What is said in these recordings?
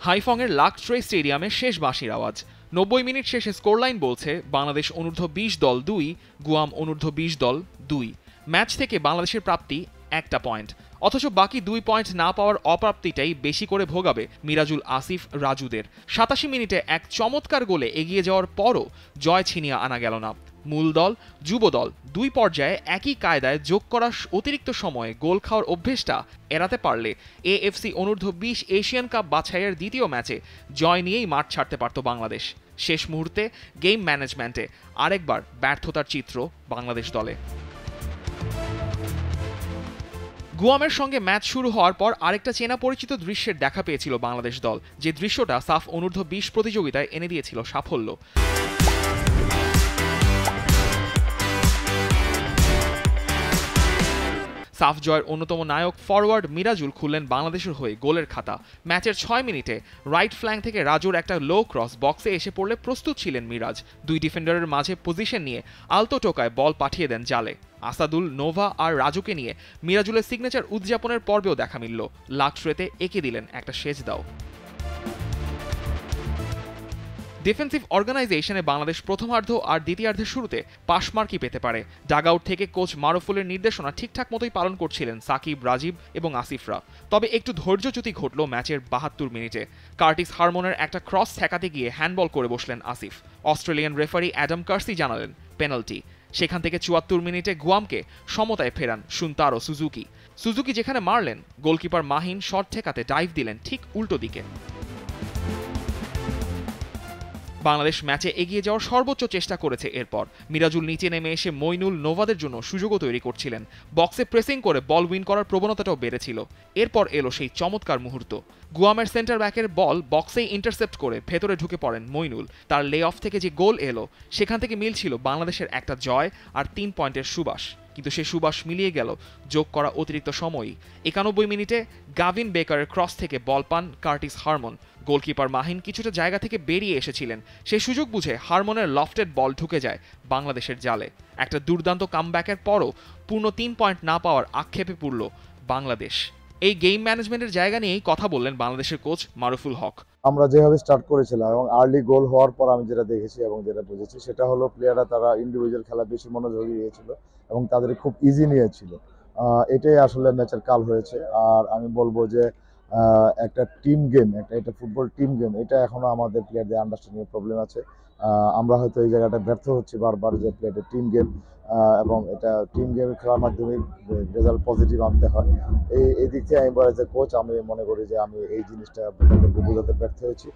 হাইফংয়ের লাকট্রে স্টেডিয়ামে শেষ বাঁশির আওয়াজ। 90 মিনিট শেষে স্কোরলাইন বলছে বাংলাদেশ অনূর্ধ্ব 20 দল 2, গুয়াম অনূর্ধ্ব 20 দল 2। ম্যাচ থেকে বাংলাদেশের প্রাপ্তি 1টা পয়েন্ট, অথচ বাকি 2 পয়েন্ট না পাওয়ার অপ্রাপ্তিটাই বেশি করে ভোগাবে মিরাজুল আসিফ রাজুদের। 87 মিনিটে এক চমৎকার গোলে এগিয়ে যাওয়ার পরও জয় ছিনিয়ে আনা গেল না। মূল দল, যুব দল দুই পর্যায়ে একই কায়দায় যোগ করা অতিরিক্ত সময়ে গোল খাওয়ার অভ্যেসটা এড়াতে পারলে এএফসি অনূর্ধ্ব 20 এশিয়ান কাপ বাছাইয়ের দ্বিতীয় ম্যাচে জয় নিয়েই মাঠ ছাড়তে পারত বাংলাদেশ। শেষ মুহূর্তে গেম ম্যানেজমেন্টে আরেকবার ব্যর্থতার চিত্র বাংলাদেশ দলে। গুয়ামের সঙ্গে ম্যাচ শুরু হওয়ার পর আরেকটা চেনা পরিচিত দৃশ্যের দেখা পেয়েছিল বাংলাদেশ দল, যে দৃশ্যটা সাফ অনূর্ধ্ব 20 প্রতিযোগিতায় এনে দিয়েছিল সাফল্য। সাফ জয়ের অন্যতম নায়ক ফরওয়ার্ড মিরাজুল খুললেন বাংলাদেশের হয়ে গোলের খাতা। ম্যাচের 6 মিনিটে রাইট ফ্ল্যাঙ্ক থেকে রাজুর একটা লো ক্রস বক্সে এসে পড়লে প্রস্তুত ছিলেন মিরাজ। দুই ডিফেন্ডারের মাঝে পজিশন নিয়ে আলতো টোকায় বল পাঠিয়ে দেন জালে। আসাদুল, নোভা আর রাজুকে নিয়ে মিরাজুলের সিগনেচার উদযাপনের পর্বেও দেখা মিলল। লাকট্রেতে এঁকে দিলেন একটা সেজদাও। ডিফেন্সিভ অর্গানাইজেশনে বাংলাদেশ প্রথমার্ধ আর দ্বিতীয়ার্ধের শুরুতে পাশমার্কি পেতে পারে। ডাগআউট থেকে কোচ মারুফুলের নির্দেশনা ঠিকঠাক মতোই পালন করছিলেন সাকিব, রাজীব এবং আসিফরা। তবে একটু ধৈর্যচ্যুতি ঘটল ম্যাচের 72 মিনিটে। কার্টিস হারমনের একটা ক্রস ঠেকাতে গিয়ে হ্যান্ডবল করে বসলেন আসিফ। অস্ট্রেলিয়ান রেফারি অ্যাডাম কার্সি জানালেন পেনাল্টি। সেখান থেকে 74 মিনিটে গুয়ামকে সমতায় ফেরান শুনতারো সুজুকি। সুজুকি যেখানে মারলেন, গোলকিপার মাহিন শট ঠেকাতে ডাইভ দিলেন ঠিক উল্টো দিকে। বাংলাদেশ ম্যাচে এগিয়ে যাওয়ার সর্বোচ্চ চেষ্টা করেছে। এরপর মিরাজুল নিচে নেমে এসে মইনুল, নোভাদের জন্য সুযোগও তৈরি করছিলেন। বক্সে প্রেসিং করে বল উইন করার প্রবণতাটাও বেড়েছিল। এরপর এলো সেই চমৎকার মুহূর্ত। গুয়ামের সেন্টার ব্যাকের বল বক্সেই ইন্টারসেপ্ট করে ভেতরে ঢুকে পড়েন মইনুল। তার লে অফ থেকে যে গোল এলো, সেখান থেকে মিলছিল বাংলাদেশের একটা জয় আর 3 পয়েন্টের সুবাস। কিন্তু সে সুবাস মিলিয়ে গেল যোগ করা অতিরিক্ত সময়ই। 91 মিনিটে গাভিন বেকারের ক্রস থেকে বল পান কার্টিস হারমন। গোলকিপার মাহিন কিছুটা জায়গা থেকে বেরিয়ে এসেছিলেন। সেই সুযোগ বুঝে হারমনের লফটেড বল ঢুকে যায় বাংলাদেশের জালে। একটা দুর্দান্ত কামব্যাকের পরও পূর্ণ 3 পয়েন্ট না পাওয়ার আক্ষেপে পড়ল বাংলাদেশ। এই গেম ম্যানেজমেন্টের জায়গা নিয়েই কথা বললেন বাংলাদেশের কোচ মারুফুল হক। আমরা যেভাবে স্টার্ট করেছিলাম এবং আর্লি গোল হওয়ার পর আমি যেটা দেখেছি এবং যেটা বুঝেছি সেটা হলো প্লেয়াররা তারা ইন্ডিভিজুয়াল খেলা বেশি মনোযোগী হয়েছিল এবং তাদের খুব ইজি নিয়েছিল। এটাই আসলে ম্যাচের কাল হয়েছে। আর আমি বলবো যে একটা টিম গেম, এটা ফুটবল টিম গেম, এটা এখনো আমাদের প্লেয়ারদের আন্ডারস্ট্যান্ডিং প্রবলেম আছে। আমরা হয়তো এই জায়গাটা ব্যর্থ হচ্ছি বারবার, যে প্লেয়ারদের টিম গেম এবং এটা টিম গেম খেলার মাধ্যমে রেজাল্ট পজিটিভ আনতে হয়। এই দিক থেকে আমি বলে যে কোচ, আমি মনে করি যে আমি এই জিনিসটা তাদেরকে বোঝাতে ব্যর্থ হয়েছি।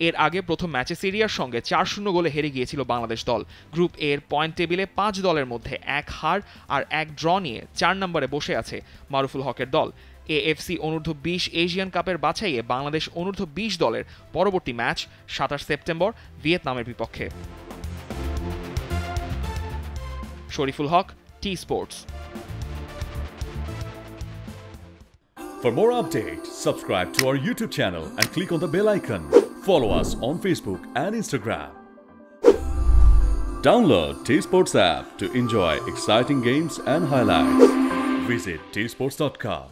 এর আগে প্রথম ম্যাচে সিরিয়ার সঙ্গে 4-0 গোলে হেরে গিয়েছিল বাংলাদেশ দল। গ্রুপ এর পয়েন্ট টেবিলে 5 দলের মধ্যে 1 হার আর 1 ড্র নিয়ে 4 নম্বরে বসে আছে মারুফুল হকের দল। এএফসি অনূর্ধ্ব 20 এশিয়ান কাপের বাছাইয়ে বাংলাদেশ অনূর্ধ্ব 20 দলের পরবর্তী ম্যাচ 27 সেপ্টেম্বর ভিয়েতনামের বিপক্ষে। শরীফুল হক, T Sports. For more updates, subscribe to our YouTube channel and click on the bell icon. Follow us on Facebook and Instagram. Download T Sports app to enjoy exciting games and highlights. Visit tsports.com.